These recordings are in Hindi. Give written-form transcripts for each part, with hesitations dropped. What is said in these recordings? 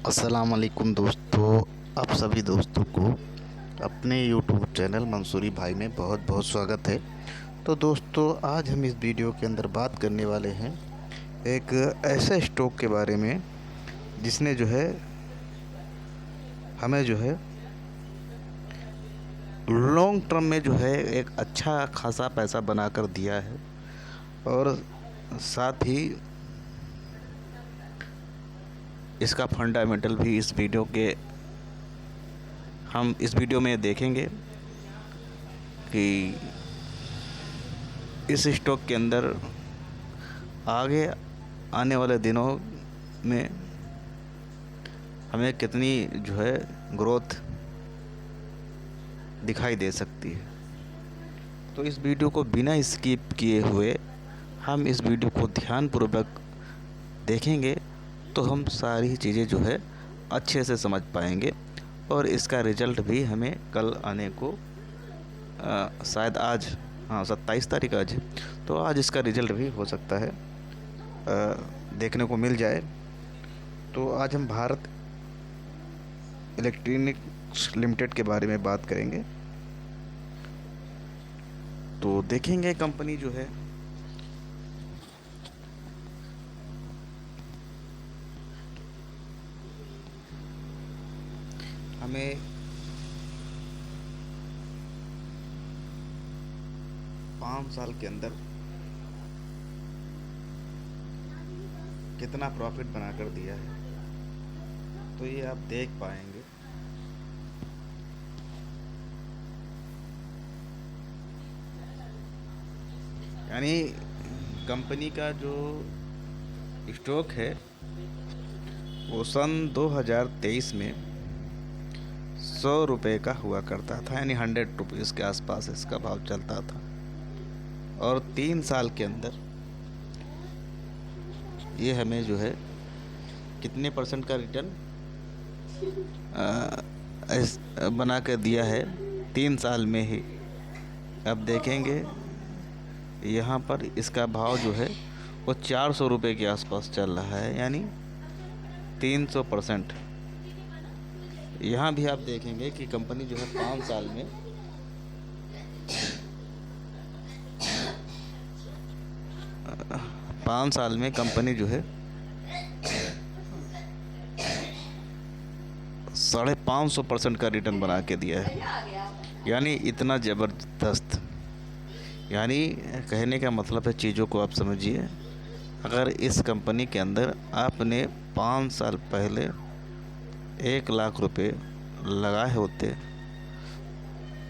अस्सलाम वालेकुम दोस्तों। आप सभी दोस्तों को अपने यूट्यूब चैनल मंसूरी भाई में बहुत बहुत स्वागत है। तो दोस्तों, आज हम इस वीडियो के अंदर बात करने वाले हैं एक ऐसे स्टॉक के बारे में जिसने जो है हमें जो है लॉन्ग टर्म में जो है एक अच्छा खासा पैसा बना कर दिया है, और साथ ही इसका फंडामेंटल भी हम इस वीडियो में देखेंगे कि इस स्टॉक के अंदर आगे आने वाले दिनों में हमें कितनी जो है ग्रोथ दिखाई दे सकती है। तो इस वीडियो को बिना स्किप किए हुए हम इस वीडियो को ध्यानपूर्वक देखेंगे तो हम सारी चीज़ें जो है अच्छे से समझ पाएंगे, और इसका रिज़ल्ट भी हमें कल आने को शायद आज 27 तारीख आज है, तो आज इसका रिज़ल्ट भी हो सकता है देखने को मिल जाए। तो आज हम भारत इलेक्ट्रॉनिक्स लिमिटेड के बारे में बात करेंगे। तो देखेंगे कंपनी जो है हमें 5 साल के अंदर कितना प्रॉफिट बना कर दिया है, तो ये आप देख पाएंगे। यानी कंपनी का जो स्टॉक है वो सन 2023 में 100 रुपये का हुआ करता था, यानी 100 रुपीज़ के आसपास इसका भाव चलता था। और 3 साल के अंदर ये हमें जो है कितने परसेंट का रिटर्न बना कर दिया है 3 साल में ही। अब देखेंगे यहाँ पर इसका भाव जो है वो 400 रुपये के आसपास चल रहा है, यानी 300%। यहाँ भी आप देखेंगे कि कंपनी जो है 5 साल में कंपनी जो है 550% का रिटर्न बना के दिया है, यानी इतना ज़बरदस्त। यानी कहने का मतलब है, चीज़ों को आप समझिए। अगर इस कंपनी के अंदर आपने 5 साल पहले 1 लाख रुपए लगाए होते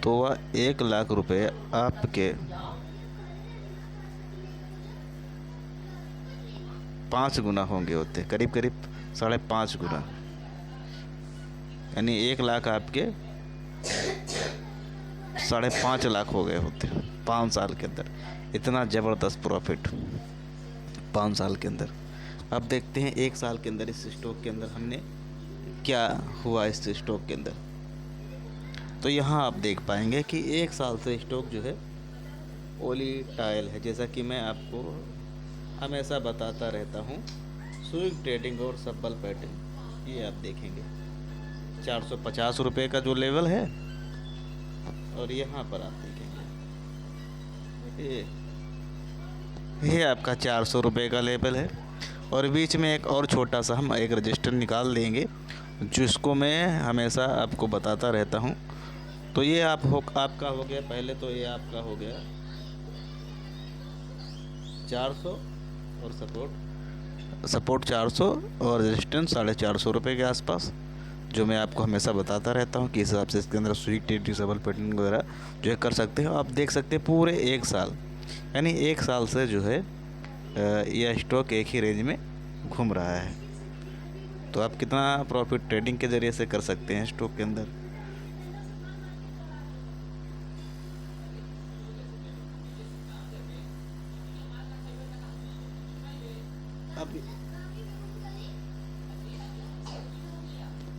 तो वह 1 लाख रुपए आपके 5 गुना होंगे होते, करीब करीब 5.5 गुना। यानी 1 लाख आपके 5.5 लाख हो गए होते 5 साल के अंदर। इतना ज़बरदस्त प्रॉफिट 5 साल के अंदर। अब देखते हैं 1 साल के अंदर इस स्टॉक के अंदर हमने क्या हुआ इस स्टॉक के अंदर। तो यहाँ आप देख पाएंगे कि 1 साल से स्टॉक जो है वोलेटाइल है, जैसा कि मैं आपको हमेशा बताता रहता हूँ। स्विंग ट्रेडिंग और सब्बल पैटर्न, ये आप देखेंगे 450 रुपये का जो लेवल है, और यहाँ पर आप देखेंगे ये आपका 400 रुपये का लेवल है। और बीच में एक और छोटा सा हम एक रजिस्टर निकाल देंगे, जिसको मैं हमेशा आपको बताता रहता हूँ। तो ये आपका हो गया, पहले तो ये आपका हो गया 400 और सपोर्ट 400 और रेजिस्टेंस 450 रुपये के आसपास, जो मैं आपको हमेशा बताता रहता हूँ कि इस हिसाब से इसके अंदर स्विंग ट्रेडिंग सब्बल पैटर्न वगैरह जो है कर सकते हो। आप देख सकते हैं पूरे 1 साल, यानी 1 साल से जो है यह स्टॉक एक ही रेंज में घूम रहा है। तो आप कितना प्रॉफिट ट्रेडिंग के ज़रिए से कर सकते हैं स्टॉक के अंदर।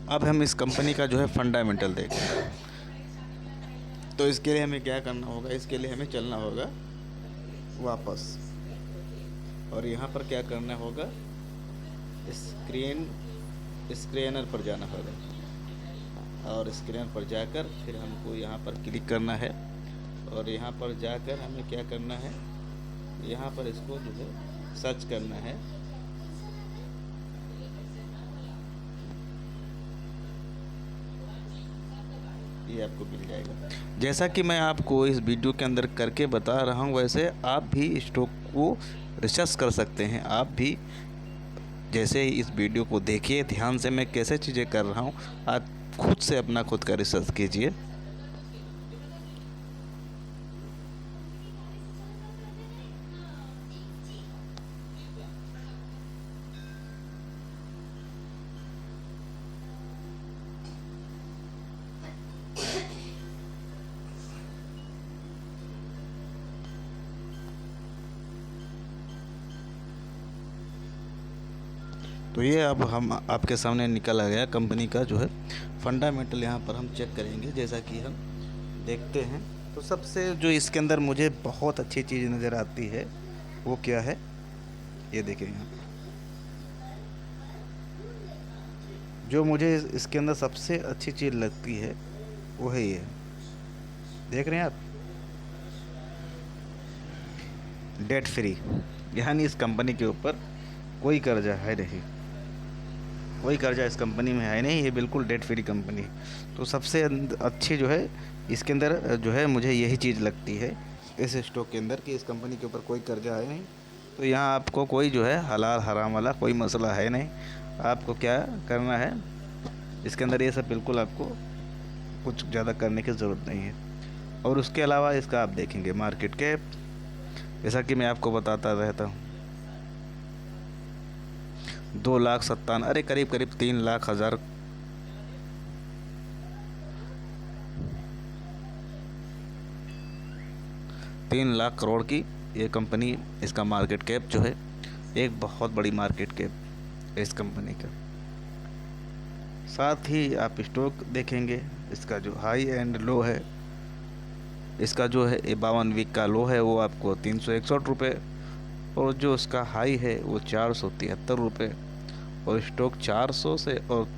अब हम इस कंपनी का जो है फंडामेंटल देखें, तो इसके लिए हमें क्या करना होगा, इसके लिए हमें चलना होगा वापस, और यहाँ पर क्या करना होगा, स्क्रीन स्क्रैनर पर जाना होगा और स्क्रैनर पर जाकर फिर हमको यहाँ पर क्लिक करना है और यहाँ पर जाकर हमें क्या करना है, यहाँ पर इसको जो है सर्च करना है। ये आपको मिल जाएगा। जैसा कि मैं आपको इस वीडियो के अंदर करके बता रहा हूँ, वैसे आप भी स्टॉक को रिसर्च कर सकते हैं। आप भी जैसे इस वीडियो को देखिए ध्यान से, मैं कैसे चीज़ें कर रहा हूँ, आप खुद से अपना खुद का रिसर्च कीजिए। तो ये अब हम आपके सामने निकल आ गया कंपनी का जो है फंडामेंटल। यहाँ पर हम चेक करेंगे, जैसा कि हम देखते हैं। तो सबसे जो इसके अंदर मुझे बहुत अच्छी चीज़ नज़र आती है वो क्या है, ये देखें। यहाँ पर जो मुझे इसके अंदर सबसे अच्छी चीज़ लगती है वो है ये, देख रहे हैं आप, डेट फ्री। यानी इस कंपनी के ऊपर कोई कर्जा है नहीं, कोई कर्जा इस कंपनी में है नहीं, ये बिल्कुल डेट फ्री कंपनी है। तो सबसे अच्छी जो है इसके अंदर जो है मुझे यही चीज़ लगती है इस स्टॉक के अंदर, कि इस कंपनी के ऊपर कोई कर्जा है नहीं। तो यहाँ आपको कोई जो है हलाल हराम वाला कोई मसला है नहीं। आपको क्या करना है इसके अंदर, ये सब बिल्कुल आपको कुछ ज़्यादा करने की ज़रूरत नहीं है। और उसके अलावा इसका आप देखेंगे मार्केट कैप, जैसा कि मैं आपको बताता रहता हूँ, 2,57,000, अरे करीब करीब 3,00,000 3,00,000 करोड़ की ये कंपनी, इसका मार्केट कैप जो है एक बहुत बड़ी मार्केट कैप है इस कंपनी का। साथ ही आप स्टॉक देखेंगे, इसका जो हाई एंड लो है, इसका जो है 52 वीक का लो है वो आपको 361 रुपये, और जो उसका हाई है वो 473 रुपये, और स्टॉक 400 से और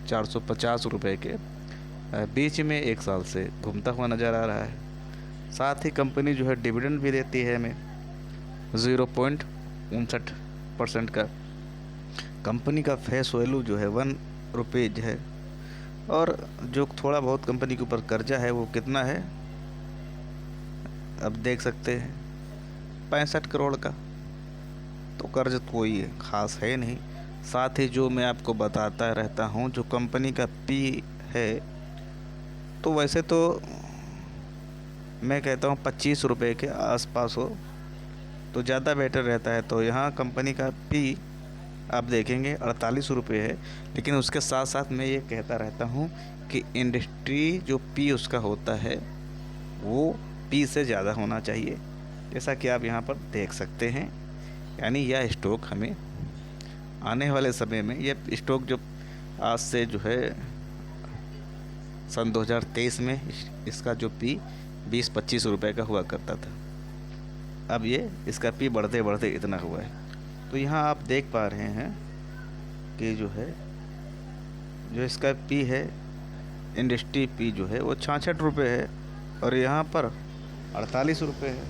450 रुपये के बीच में एक साल से घूमता हुआ नज़र आ रहा है। साथ ही कंपनी जो है डिविडेंड भी देती है हमें 0.59% का। कंपनी का फेस वैल्यू जो है 1 रुपीज़ है, और जो थोड़ा बहुत कंपनी के ऊपर कर्जा है वो कितना है, अब देख सकते हैं 65 करोड़ का। तो कर्ज कोई ख़ास है नहीं। साथ ही जो मैं आपको बताता रहता हूँ, जो कंपनी का पी है, तो वैसे तो मैं कहता हूँ 25 रुपये के आसपास हो तो ज़्यादा बेटर रहता है। तो यहाँ कंपनी का पी आप देखेंगे 48 रुपये है। लेकिन उसके साथ साथ मैं ये कहता रहता हूँ कि इंडस्ट्री जो पी उसका होता है वो पी से ज़्यादा होना चाहिए, जैसा कि आप यहाँ पर देख सकते हैं। यानी यह स्टॉक हमें आने वाले समय में, ये स्टॉक जो आज से जो है सन 2023 में इसका जो पी 20-25 रुपये का हुआ करता था, अब ये इसका पी बढ़ते बढ़ते इतना हुआ है। तो यहाँ आप देख पा रहे हैं कि जो है जो इसका पी है, इंडस्ट्री पी जो है वो 66 रुपये है, और यहाँ पर 48 रुपये है।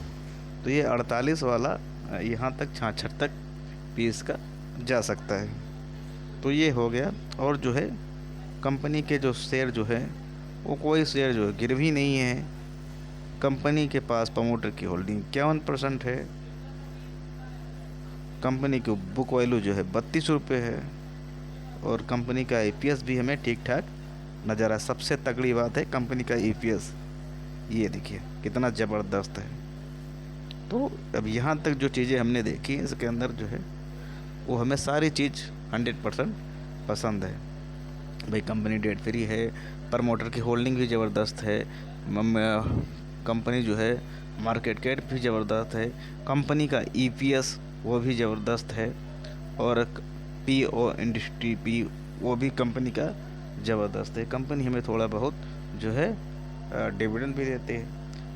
तो ये 48 वाला यहाँ तक 66 तक पी इसका जा सकता है। तो ये हो गया। और जो है कंपनी के जो शेयर जो है वो कोई शेयर जो है गिरवी नहीं है। कंपनी के पास प्रमोटर की होल्डिंग 51% है। कंपनी की बुक वैल्यू जो है 32 रुपये है, और कंपनी का EPS भी हमें ठीक ठाक नज़र आ। सबसे तगड़ी बात है कंपनी का EPS, ये देखिए कितना ज़बरदस्त है। तो अब यहाँ तक जो चीज़ें हमने देखी इसके अंदर जो है वो हमें सारी चीज़ 100% पसंद है। भाई कंपनी डेट फ्री है, प्रमोटर की होल्डिंग भी ज़बरदस्त है, कंपनी जो है मार्केट कैप भी ज़बरदस्त है, कंपनी का EPS वो भी ज़बरदस्त है, और पी और इंडस्ट्री पी वो भी कंपनी का ज़बरदस्त है। कंपनी हमें थोड़ा बहुत जो है डिविडेंड भी देते हैं।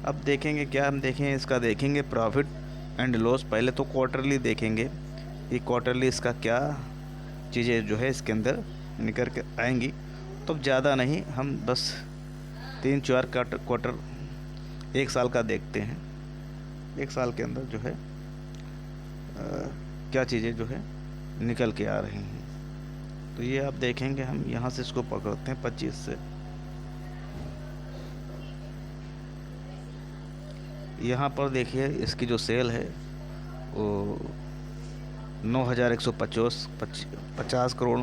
अब देखेंगे क्या, हम देखें इसका, देखेंगे प्रॉफिट एंड लॉस। पहले तो क्वार्टरली देखेंगे कि क्वार्टरली इसका क्या चीज़ें जो है इसके अंदर निकल के आएंगी, तो ज़्यादा नहीं, हम बस 3-4 क्वार्टर 1 साल का देखते हैं। 1 साल के अंदर जो है क्या चीज़ें जो है निकल के आ रही हैं। तो ये आप देखेंगे, हम यहाँ से इसको पकड़ते हैं 25 से। यहाँ पर देखिए इसकी जो सेल है वो 9,150 करोड़,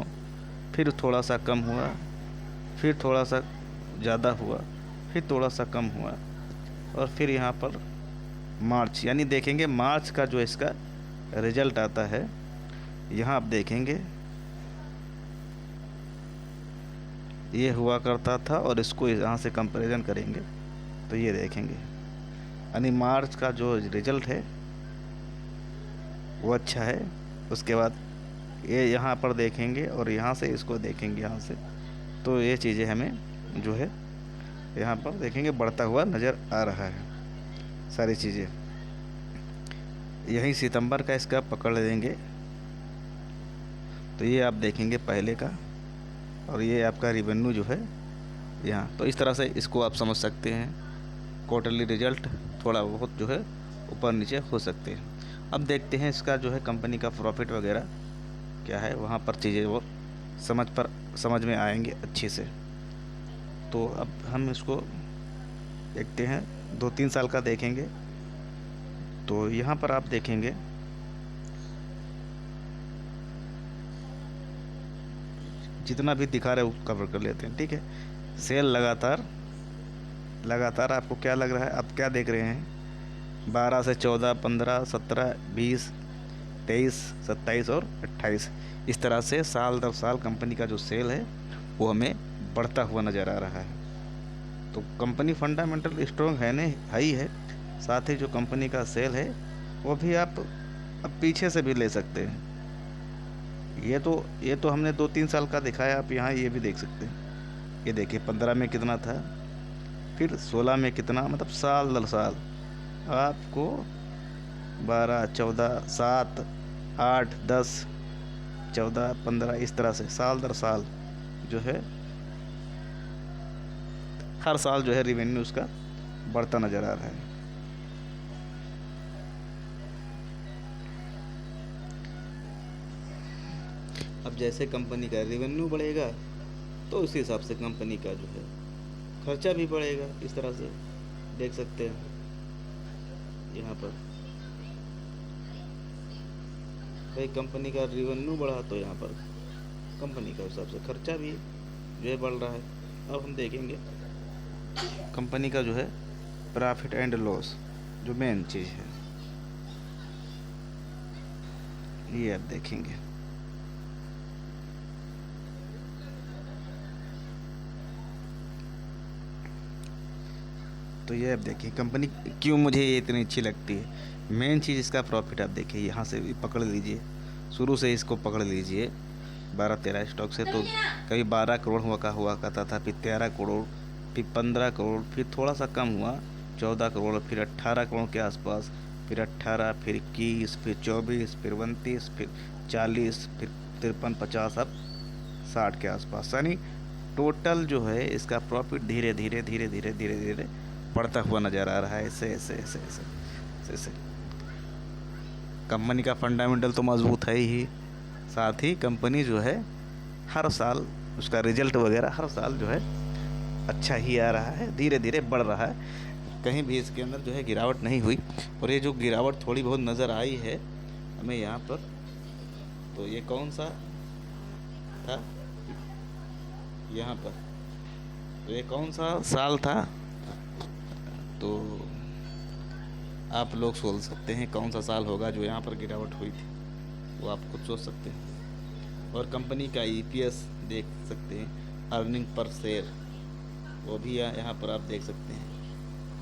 फिर थोड़ा सा कम हुआ, फिर थोड़ा सा ज़्यादा हुआ, फिर थोड़ा सा कम हुआ, और फिर यहाँ पर मार्च, यानी देखेंगे मार्च का जो इसका रिजल्ट आता है, यहाँ आप देखेंगे ये हुआ करता था, और इसको यहाँ से कंपैरिजन करेंगे तो ये देखेंगे, यानी मार्च का जो रिजल्ट है वो अच्छा है। उसके बाद ये यहाँ पर देखेंगे और यहाँ से इसको देखेंगे यहाँ से, तो ये चीज़ें हमें जो है यहाँ पर देखेंगे बढ़ता हुआ नज़र आ रहा है सारी चीज़ें। यही सितंबर का इसका पकड़ लेंगे तो ये आप देखेंगे पहले का, और ये आपका रिवेन्यू जो है यहाँ। तो इस तरह से इसको आप समझ सकते हैं, क्वार्टरली रिजल्ट थोड़ा बहुत जो है ऊपर नीचे हो सकते हैं। अब देखते हैं इसका जो है कंपनी का प्रॉफिट वगैरह क्या है, वहाँ पर चीज़ें वो समझ में आएंगे अच्छे से। तो अब हम इसको देखते हैं, 2-3 साल का देखेंगे। तो यहाँ पर आप देखेंगे जितना भी दिखा रहे हैं वो कवर कर लेते हैं, ठीक है। सेल लगातार आपको क्या लग रहा है, आप क्या देख रहे हैं, 12 से 14, 15, 17, 20, 23, 27 और 28, इस तरह से साल दर साल कंपनी का जो सेल है वो हमें बढ़ता हुआ नज़र आ रहा है। तो कंपनी फंडामेंटल स्ट्रॉन्ग है ही है, साथ ही जो कंपनी का सेल है वो भी आप अब पीछे से भी ले सकते हैं। ये तो हमने 2-3 साल का दिखाया, आप यहाँ ये भी देख सकते हैं। ये देखिए 15 में कितना था, फिर 16 में कितना, मतलब साल दर साल आपको 12, 14, 7, 8, 10, 14, 15 इस तरह से साल दर साल जो है हर साल जो है रिवेन्यू उसका बढ़ता नज़र आ रहा है। अब जैसे कंपनी का रिवेन्यू बढ़ेगा तो उसी हिसाब से कंपनी का जो है खर्चा भी बढ़ेगा। इस तरह से देख सकते हैं यहाँ पर, भाई कंपनी का रिवेन्यू बढ़ा तो यहाँ पर कंपनी का हिसाब से खर्चा भी जो है बढ़ रहा है। अब हम देखेंगे कंपनी का जो है प्रॉफिट एंड लॉस, जो मेन चीज़ है ये आप देखेंगे। तो ये आप देखिए कंपनी क्यों मुझे ये इतनी अच्छी लगती है। मेन चीज़ इसका प्रॉफिट आप देखिए, यहाँ से पकड़ लीजिए, शुरू से इसको पकड़ लीजिए 12-13 स्टॉक से, तो कभी 12 करोड़ हुआ करता था, फिर 13 करोड़, फिर 15 करोड़, फिर थोड़ा सा कम हुआ 14 करोड़, फिर 18 करोड़ के आसपास, फिर 18, फिर 21, फिर 24, फिर 29, फिर 40, फिर 53, 50, अब 60 के आसपास। यानी टोटल जो है इसका प्रॉफिट धीरे धीरे बढ़ता हुआ नज़र आ रहा है। ऐसे कंपनी का फंडामेंटल तो मजबूत है ही, साथ ही कंपनी जो है हर साल उसका रिजल्ट वगैरह हर साल जो है अच्छा ही आ रहा है, धीरे धीरे बढ़ रहा है, कहीं भी इसके अंदर जो है गिरावट नहीं हुई। और ये जो गिरावट थोड़ी बहुत नज़र आई है हमें यहाँ पर, तो ये कौन सा था यहाँ पर, तो ये कौन सा साल था, तो आप लोग सोच सकते हैं कौन सा साल होगा जो यहाँ पर गिरावट हुई थी, वो आप खुद सोच सकते हैं। और कंपनी का EPS देख सकते हैं, अर्निंग पर शेयर, वो भी यहाँ पर आप देख सकते हैं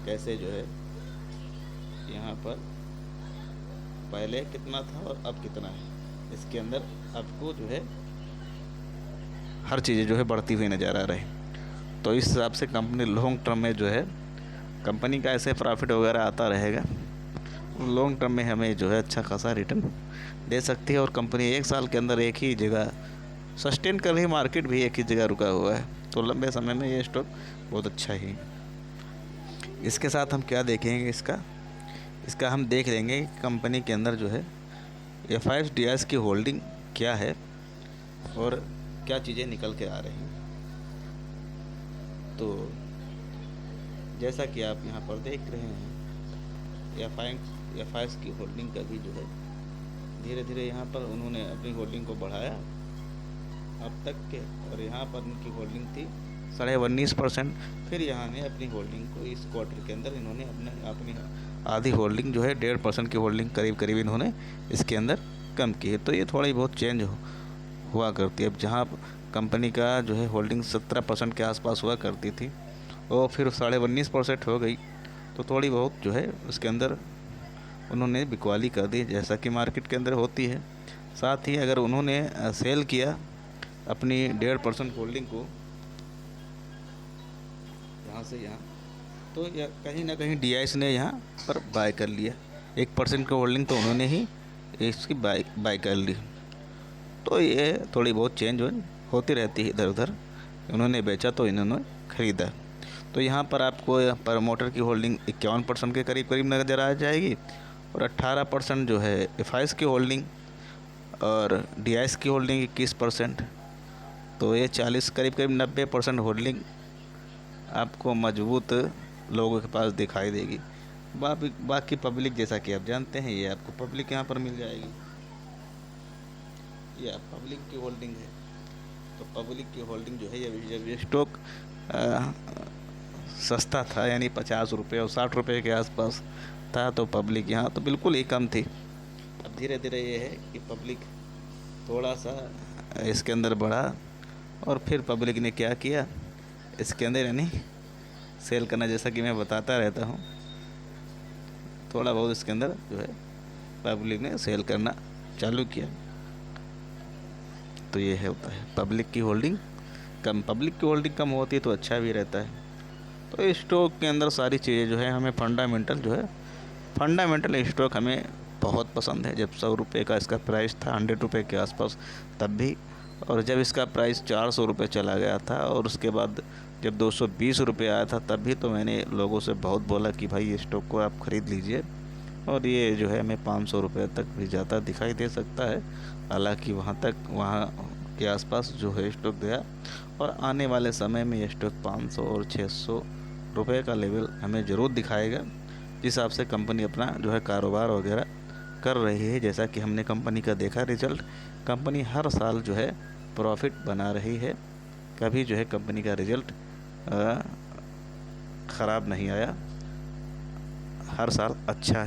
कैसे जो है यहाँ पर पहले कितना था और अब कितना है। इसके अंदर आपको जो है हर चीज़ें जो है बढ़ती हुई नज़र आ रही। तो इस हिसाब से कंपनी लॉन्ग टर्म में जो है कंपनी का ऐसे प्रॉफिट वगैरह आता रहेगा, लॉन्ग टर्म में हमें जो है अच्छा खासा रिटर्न दे सकती है। और कंपनी 1 साल के अंदर एक ही जगह सस्टेन कर रही मार्केट भी एक ही जगह रुका हुआ है, तो लंबे समय में ये स्टॉक बहुत अच्छा ही। इसके साथ हम क्या देखेंगे, इसका हम देख लेंगे कि कंपनी के अंदर जो है FIDS की होल्डिंग क्या है और क्या चीज़ें निकल के आ रही हैं। तो जैसा कि आप यहाँ पर देख रहे हैं, FIDS की होल्डिंग का भी जो है धीरे धीरे यहाँ पर उन्होंने अपनी होल्डिंग को बढ़ाया अब तक के, और यहाँ पर उनकी होल्डिंग थी 19.5%। फिर यहाँ ने अपनी होल्डिंग को इस क्वार्टर के अंदर इन्होंने अपनी आधी होल्डिंग जो है 1.5% की होल्डिंग करीब इन्होंने इसके अंदर कम की है। तो ये थोड़ी बहुत चेंज हुआ करती है। अब जहाँ कंपनी का जो है होल्डिंग 17% के आसपास हुआ करती थी और फिर 19.5% हो गई, तो थोड़ी बहुत जो है उसके अंदर उन्होंने बिकवाली कर दी, जैसा कि मार्केट के अंदर होती है। साथ ही अगर उन्होंने सेल किया अपनी 1.5% होल्डिंग को यहाँ से यहाँ, तो या कहीं ना कहीं DIS ने यहाँ पर बाय कर लिया। 1% की होल्डिंग तो उन्होंने ही इसकी बाय कर ली। तो ये थोड़ी बहुत चेंज होती रहती है इधर उधर। उन्होंने बेचा तो इन्होंने ख़रीदा। तो यहाँ पर आपको प्रमोटर की होल्डिंग 51% के करीब नज़र आ जाएगी और 18% जो है FIDS की होल्डिंग और DIS की होल्डिंग 21%। तो ये 40 करीब 90% होल्डिंग आपको मजबूत लोगों के पास दिखाई देगी। बाकी पब्लिक, जैसा कि आप जानते हैं, ये आपको पब्लिक यहाँ पर मिल जाएगी। ये पब्लिक की होल्डिंग है। तो पब्लिक की होल्डिंग जो है ये स्टॉक सस्ता था, यानी 50 रुपये और 60 रुपये के आसपास था, तो पब्लिक यहाँ तो बिल्कुल ही कम थी। अब धीरे धीरे ये है कि पब्लिक थोड़ा सा इसके अंदर बढ़ा और फिर पब्लिक ने क्या किया, इसके अंदर यानी सेल करना, जैसा कि मैं बताता रहता हूँ, थोड़ा बहुत इसके अंदर जो है पब्लिक ने सेल करना चालू किया। तो ये है होता है पब्लिक की होल्डिंग कम होती है तो अच्छा भी रहता है। तो इस स्टॉक के अंदर सारी चीज़ें जो है हमें फंडामेंटल स्टॉक हमें बहुत पसंद है। जब 100 रुपये का इसका प्राइस था, 100 रुपये के आसपास, तब भी, और जब इसका प्राइस 400 रुपये चला गया था और उसके बाद जब 220 रुपये आया था, तब भी तो मैंने लोगों से बहुत बोला कि भाई ये स्टॉक को आप ख़रीद लीजिए, और ये जो है हमें 500 रुपये तक भी ज़्यादा दिखाई दे सकता है। हालांकि वहाँ के आसपास जो है स्टॉक गया, और आने वाले समय में ये स्टॉक 500 और 600 रुपये का लेवल हमें ज़रूर दिखाएगा, जिस हिसाब से कंपनी अपना जो है कारोबार वगैरह कर रही है। जैसा कि हमने कंपनी का देखा रिजल्ट, कंपनी हर साल जो है प्रॉफिट बना रही है। कभी जो है कंपनी का रिजल्ट ख़राब नहीं आया, हर साल अच्छा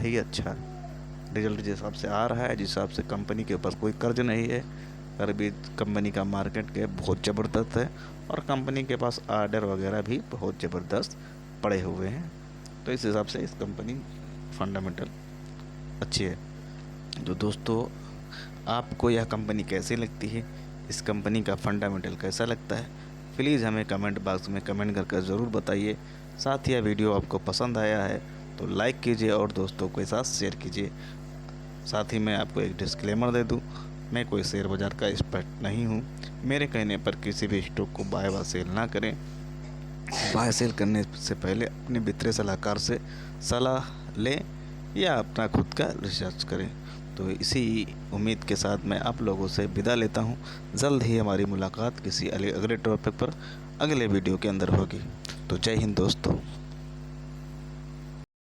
रिजल्ट जिस हिसाब से आ रहा है, जिस हिसाब से कंपनी के ऊपर कोई कर्ज नहीं है, और भी कंपनी का मार्केट के बहुत ज़बरदस्त है, और कंपनी के पास आर्डर वगैरह भी बहुत ज़बरदस्त पड़े हुए हैं। तो इस हिसाब से इस कंपनी फंडामेंटल अच्छी है। तो दोस्तों, आपको यह कंपनी कैसी लगती है, इस कंपनी का फंडामेंटल कैसा लगता है, प्लीज़ हमें कमेंट बॉक्स में कमेंट करके ज़रूर बताइए। साथ ही यह वीडियो आपको पसंद आया है तो लाइक कीजिए और दोस्तों के साथ शेयर कीजिए। साथ ही मैं आपको एक डिस्क्लेमर दे दूं, मैं कोई शेयर बाज़ार का एक्सपर्ट नहीं हूं। मेरे कहने पर किसी भी स्टॉक को बाय व सेल ना करें। बाय सेल करने से पहले अपने वित्तीय सलाहकार से सलाह लें या अपना खुद का रिसर्च करें। तो इसी उम्मीद के साथ मैं आप लोगों से विदा लेता हूं। जल्द ही हमारी मुलाकात किसी अगले टॉपिक पर अगले वीडियो के अंदर होगी। तो जय हिंद दोस्तों।